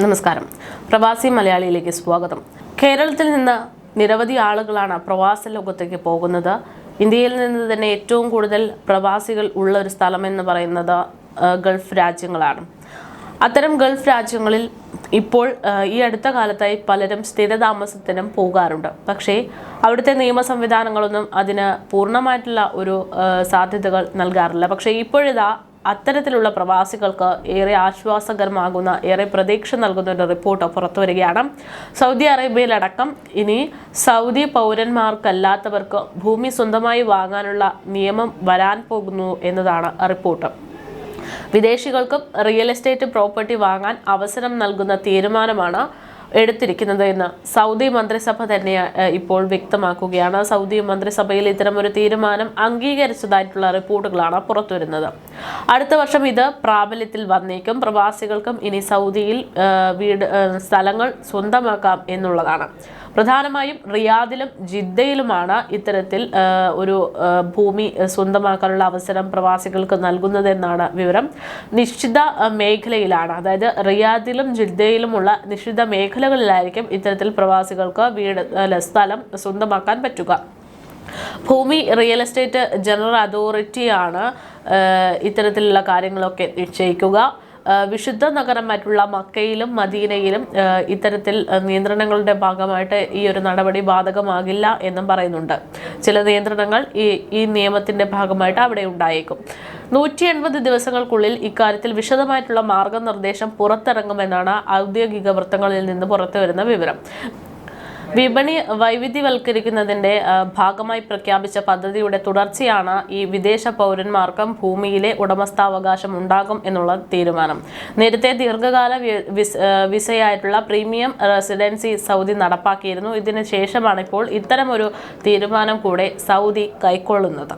നമസ്കാരം. പ്രവാസി മലയാളിയിലേക്ക് സ്വാഗതം. കേരളത്തിൽ നിന്ന് നിരവധി ആളുകളാണ് പ്രവാസ ലോകത്തേക്ക് പോകുന്നത്. ഇന്ത്യയിൽ നിന്ന് തന്നെ ഏറ്റവും കൂടുതൽ പ്രവാസികൾ ഉള്ള ഒരു സ്ഥലമെന്ന് പറയുന്നത് ഗൾഫ് രാജ്യങ്ങളാണ്. അത്തരം ഗൾഫ് രാജ്യങ്ങളിൽ ഇപ്പോൾ ഈ അടുത്ത കാലത്തായി പലരും സ്ഥിരതാമസത്തിനും പോകാറുണ്ട്. പക്ഷേ അവിടുത്തെ നിയമ സംവിധാനങ്ങളൊന്നും അതിന് പൂർണ്ണമായിട്ടുള്ള ഒരു സാധ്യതകൾ നൽകാറില്ല. പക്ഷേ ഇപ്പോഴിതാ അത്തരത്തിലുള്ള പ്രവാസികൾക്ക് ഏറെ ആശ്വാസകരമാകുന്ന, ഏറെ പ്രതീക്ഷ നൽകുന്ന ഒരു റിപ്പോർട്ട് പുറത്തു വരികയാണ്. സൗദി അറേബ്യയിലടക്കം ഇനി സൗദി പൗരന്മാർക്കല്ലാത്തവർക്ക് ഭൂമി സ്വന്തമായി വാങ്ങാനുള്ള നിയമം വരാൻ പോകുന്നു എന്നതാണ് റിപ്പോർട്ട്. വിദേശികൾക്കും റിയൽ എസ്റ്റേറ്റ് പ്രോപ്പർട്ടി വാങ്ങാൻ അവസരം നൽകുന്ന തീരുമാനമാണ് എടുത്തിരിക്കുന്നത് എന്ന് സൗദി മന്ത്രിസഭ തന്നെ ഇപ്പോൾ വ്യക്തമാക്കുകയാണ്. സൗദി മന്ത്രിസഭയിൽ ഇത്തരമൊരു തീരുമാനം അംഗീകരിച്ചതായിട്ടുള്ള റിപ്പോർട്ടുകളാണ് പുറത്തുവരുന്നത്. അടുത്ത വർഷം ഇത് പ്രാബല്യത്തിൽ വന്നേക്കും. പ്രവാസികൾക്കും ഇനി സൗദിയിൽ സ്ഥലങ്ങൾ സ്വന്തമാക്കാം എന്നുള്ളതാണ്. പ്രധാനമായും റിയാദിലും ജിദ്ദയിലുമാണ് ഇത്തരത്തിൽ ഒരു ഭൂമി സ്വന്തമാക്കാനുള്ള അവസരം പ്രവാസികൾക്ക് നൽകുന്നതെന്നാണ് വിവരം. നിശ്ചിത മേഖലയിലാണ്, അതായത് റിയാദിലും ജിദ്ദയിലുമുള്ള നിശ്ചിത മേഖലകളിലായിരിക്കും ഇത്തരത്തിൽ പ്രവാസികൾക്ക് സ്ഥലം സ്വന്തമാക്കാൻ പറ്റുക. ഭൂമി റിയൽ എസ്റ്റേറ്റ് ജനറൽ അതോറിറ്റിയാണ് ഇത്തരത്തിലുള്ള കാര്യങ്ങളൊക്കെ നിശ്ചയിക്കുക. വിശുദ്ധ നഗരമായിട്ടുള്ള മക്കയിലും മദീനയിലും ഇത്തരത്തിൽ നിയന്ത്രണങ്ങളുടെ ഭാഗമായിട്ട് ഈ ഒരു നടപടി ബാധകമാകില്ല എന്നും പറയുന്നുണ്ട്. ചില നിയന്ത്രണങ്ങൾ ഈ നിയമത്തിന്റെ ഭാഗമായിട്ട് അവിടെ ഉണ്ടായേക്കും. 180 ദിവസങ്ങൾക്കുള്ളിൽ ഇക്കാര്യത്തിൽ വിശദമായിട്ടുള്ള മാർഗനിർദ്ദേശം പുറത്തിറങ്ങുമെന്നാണ് ഔദ്യോഗിക വൃത്തങ്ങളിൽ നിന്ന് പുറത്തുവരുന്ന വിവരം. വിപണി വൈവിധ്യവൽക്കരിക്കുന്നതിന്റെ ഭാഗമായി പ്രഖ്യാപിച്ച പദ്ധതിയുടെ തുടർച്ചയാണ് ഈ വിദേശ പൗരന്മാർക്കും ഭൂമിയിലെ ഉടമസ്ഥാവകാശം ഉണ്ടാകും എന്നുള്ള തീരുമാനം. നേരത്തെ ദീർഘകാല വിസയായിട്ടുള്ള പ്രീമിയം റെസിഡൻസി സൗദി നടപ്പാക്കിയിരുന്നു. ഇതിന് ശേഷമാണ് ഇപ്പോൾ ഇത്തരമൊരു തീരുമാനം കൂടെ സൗദി കൈക്കൊള്ളുന്നത്.